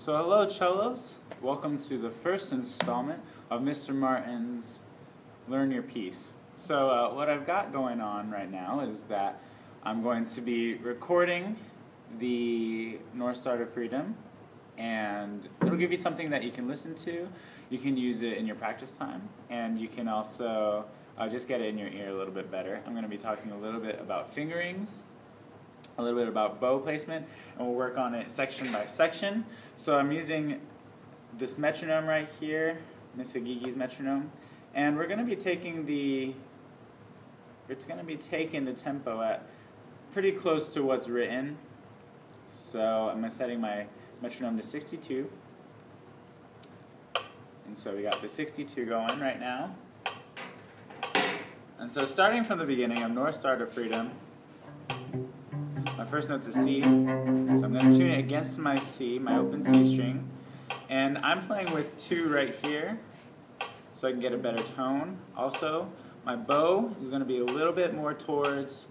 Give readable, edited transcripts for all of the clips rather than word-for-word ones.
So hello cellos, welcome to the first installment of Mr. Martin's Learn Your Piece. So what I've got going on right now is that I'm going to be recording the North Star to Freedom, and it'll give you something that you can listen to. You can use it in your practice time, and you can also just get it in your ear a little bit better. I'm going to be talking a little bit about fingerings, a little bit about bow placement, and we'll work on it section by section. So I'm using this metronome right here, Miss Hagigi's metronome, and we're going to be taking the tempo at pretty close to what's written. So I'm setting my metronome to 62, and so we got the 62 going right now. And so starting from the beginning of North Star to Freedom, my first note's a C, so I'm going to tune it against my C, my open C string, and I'm playing with 2 right here, so I can get a better tone. Also, my bow is going to be a little bit more towards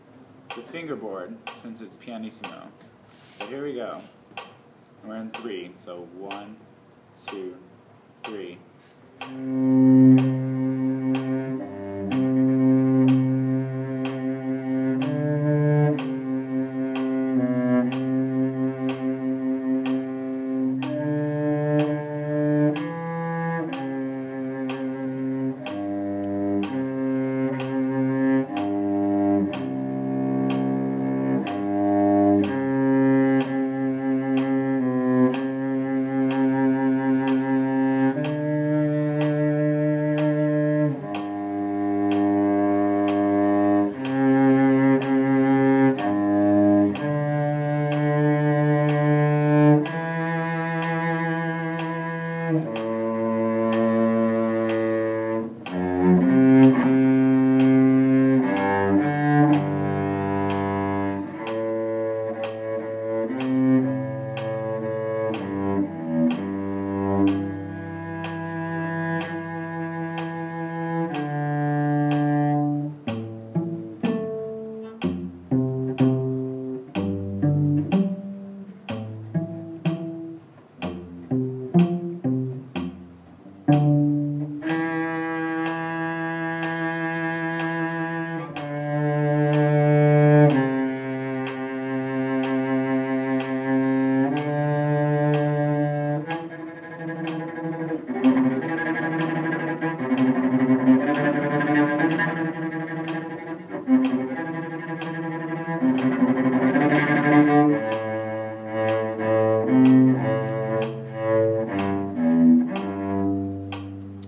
the fingerboard since it's pianissimo. So here we go. We're in 3, so 1, 2, 3.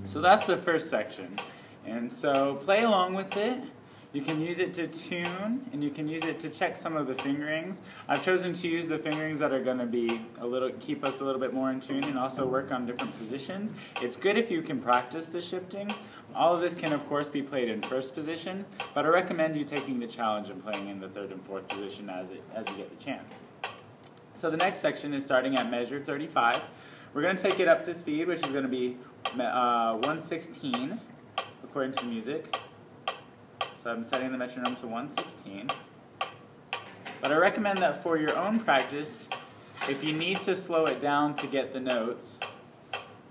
So that's the first section, and so play along with it. You can use it to tune, and you can use it to check some of the fingerings. I've chosen to use the fingerings that are going to be keep us a little bit more in tune, and also work on different positions. It's good if you can practice the shifting. All of this can of course be played in first position, but I recommend you taking the challenge and playing in the third and fourth position as you get the chance. So the next section is starting at measure 35. We're going to take it up to speed, which is going to be 1/16 according to music. So I'm setting the metronome to 1/16. But I recommend that for your own practice, if you need to slow it down to get the notes,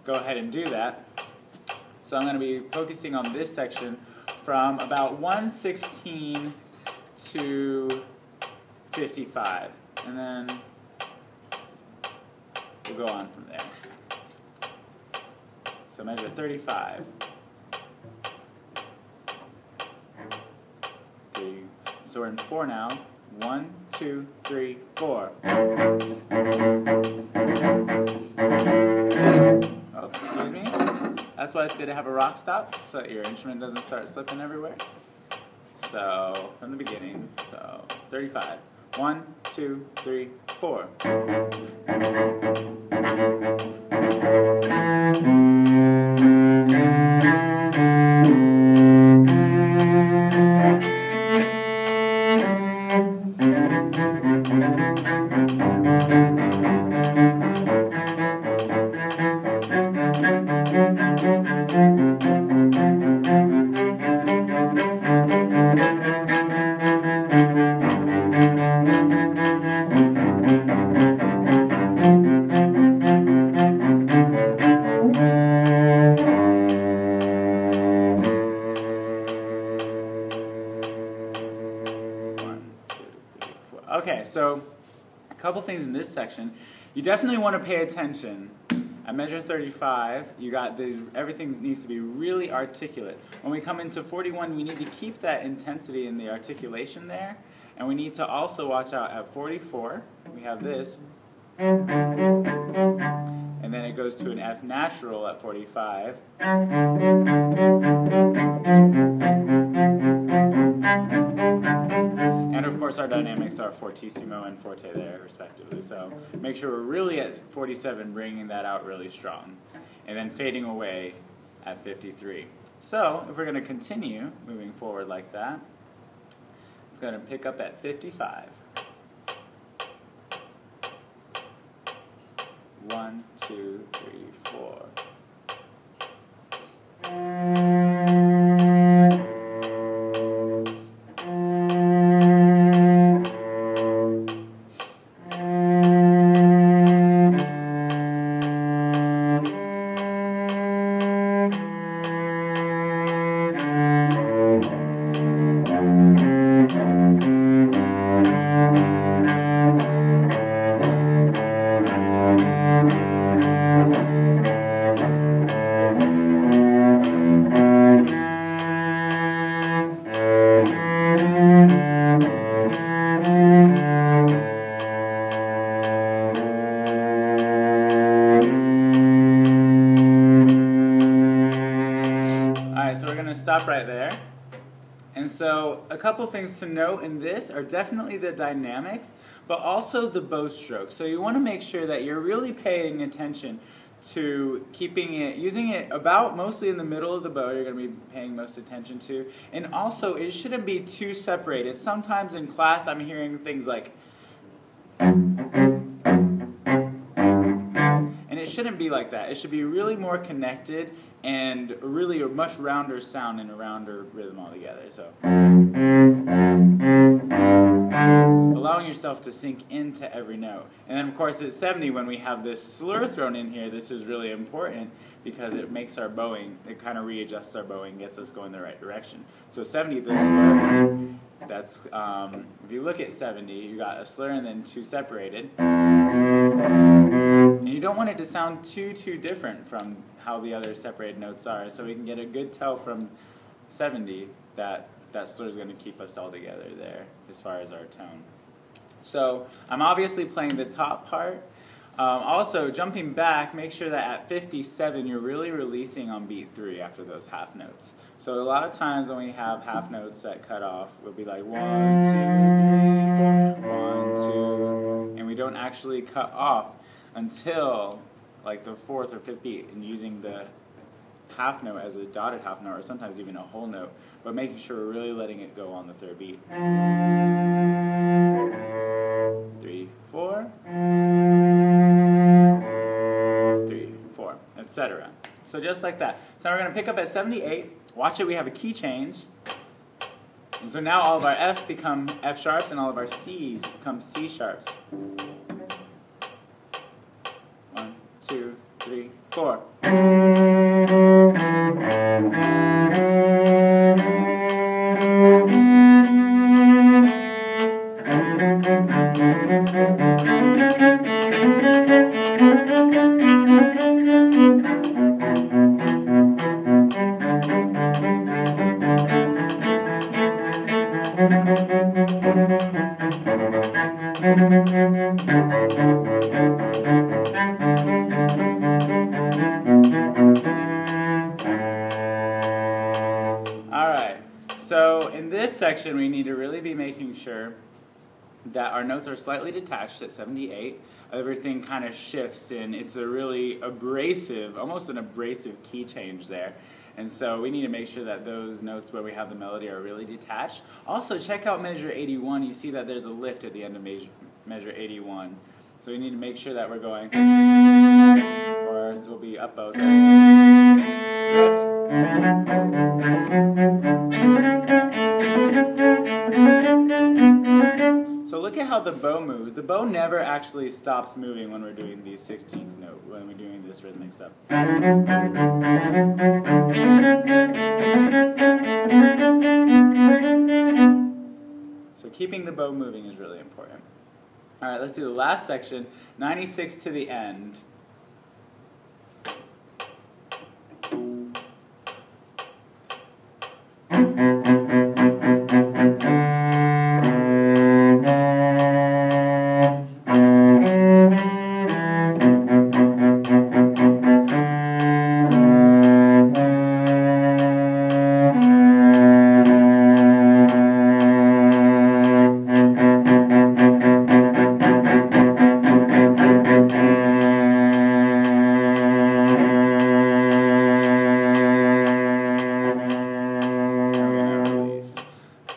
go ahead and do that. So I'm going to be focusing on this section from about 1/16 to 55. And then we'll go on from there. So measure 35. 3. So we're in 4 now. 1, 2, 3, 4. Oh, excuse me. That's why it's good to have a rock stop, so that your instrument doesn't start slipping everywhere. So from the beginning. So 35. 1, 2, 3, 4. couple things in this section. You definitely want to pay attention. At measure 35, you got these, everything needs to be really articulate. When we come into 41, we need to keep that intensity in the articulation there. And we need to also watch out at 44. We have this. And then it goes to an F natural at 45. And of course our dynamics are fortissimo and forte there respectively. So make sure we're really at 47 bringing that out really strong. And then fading away at 53. So if we're going to continue moving forward like that, it's going to pick up at 55. 1, 2, 3, 4. So we're going to stop right there. And so a couple things to note in this are definitely the dynamics, but also the bow stroke. So you want to make sure that you're really paying attention to keeping it, using it about mostly in the middle of the bow, you're going to be paying most attention to. And also it shouldn't be too separated. Sometimes in class I'm hearing things like, and it shouldn't be like that. It should be really more connected and really a much rounder sound and a rounder rhythm altogether. So allowing yourself to sink into every note. And then of course at 70 when we have this slur thrown in here, this is really important because it makes our bowing, it kind of readjusts our bowing, gets us going the right direction. So 70, the slur, that's, if you look at 70, you got a slur and then two separated. And you don't want it to sound too different from how the other separated notes are, so we can get a good tell from 70 that that slur is going to keep us all together there as far as our tone. So I'm obviously playing the top part. Also, jumping back, make sure that at 57 you're really releasing on beat 3 after those half notes. So a lot of times when we have half notes that cut off, we'll be like 1, 2, 3, 4, 1, 2, and we don't actually cut off until like the 4th or 5th beat, and using the half note as a dotted half note, or sometimes even a whole note, but making sure we're really letting it go on the 3rd beat. 3, 4, 3, 4, etc. So just like that. So now we're going to pick up at 78. Watch it, we have a key change. And so now all of our Fs become F sharps and all of our Cs become C sharps. 1, 2, 3, 4. So in this section we need to really be making sure that our notes are slightly detached at 78. Everything kind of shifts and it's a really abrasive, almost an abrasive key change there. And so we need to make sure that those notes where we have the melody are really detached. Also check out measure 81. You see that there's a lift at the end of measure 81. So we need to make sure that we're going, or else we'll be up bows. Lift. So look at how the bow moves. The bow never actually stops moving when we're doing these 16th note, when we're doing this rhythmic stuff. So keeping the bow moving is really important. Alright, let's do the last section, 96 to the end.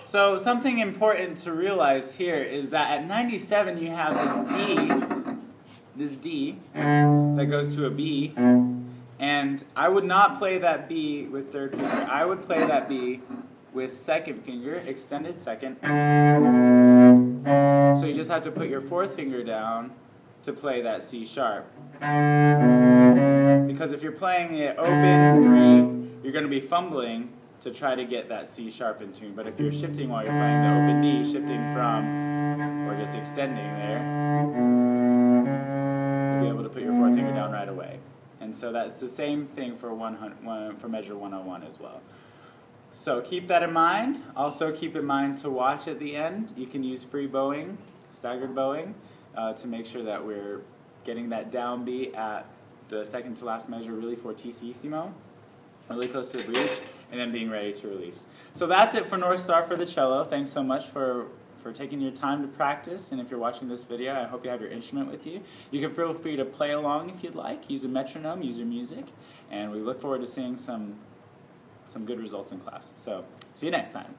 So something important to realize here is that at 97 you have this D that goes to a B, and I would not play that B with third finger. I would play that B with second finger, extended second. So you just have to put your fourth finger down to play that C sharp. Because if you're playing it open 3, you're going to be fumbling to try to get that C sharp in tune. But if you're shifting while you're playing the open D, shifting from, or just extending there, you'll be able to put your fourth finger down right away. And so that's the same thing for measure 101 as well. So keep that in mind. Also keep in mind to watch at the end. You can use free bowing, staggered bowing, to make sure that we're getting that downbeat at the second to last measure really fortissimo, really close to the bridge, and then being ready to release. So that's it for North Star for the cello. Thanks so much for taking your time to practice, and if you're watching this video, I hope you have your instrument with you. You can feel free to play along if you'd like, use a metronome, use your music, and we look forward to seeing some good results in class. So, see you next time.